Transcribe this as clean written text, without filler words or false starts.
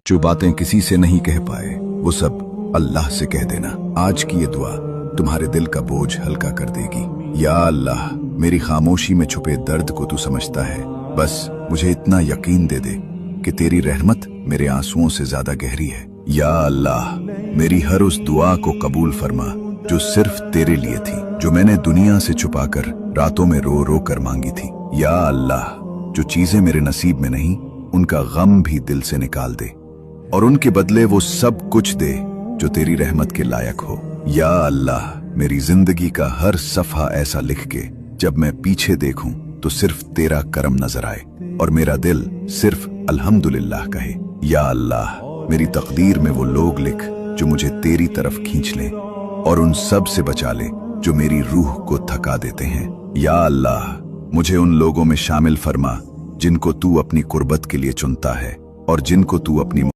जो बातें किसी से नहीं कह पाए वो सब अल्लाह से कह देना। आज की ये दुआ तुम्हारे दिल का बोझ हल्का कर देगी। या अल्लाह, मेरी खामोशी में छुपे दर्द को तू समझता है। बस मुझे इतना यकीन दे दे कि तेरी रहमत मेरे आंसुओं से ज्यादा गहरी है। या अल्लाह, मेरी हर उस दुआ को कबूल फरमा जो सिर्फ तेरे लिए थी, जो मैंने दुनिया से छुपाकर रातों में रो रो कर मांगी थी। या अल्लाह, जो चीजें मेरे नसीब में नहीं उनका गम भी दिल से निकाल दे और उनके बदले वो सब कुछ दे जो तेरी रहमत के लायक हो। या अल्लाह, मेरी जिंदगी का हर सफा ऐसा लिख के जब मैं पीछे देखूं तो सिर्फ तेरा करम नजर आए और मेरा दिल सिर्फ अल्हम्दुलिल्लाह कहे। या अल्लाह, मेरी तकदीर में वो लोग लिख जो मुझे तेरी तरफ खींच ले और उन सब से बचा ले जो मेरी रूह को थका देते हैं। या अल्लाह, मुझे उन लोगों में शामिल फरमा जिनको तू अपनी कुर्बत के लिए चुनता है और जिनको तू अपनी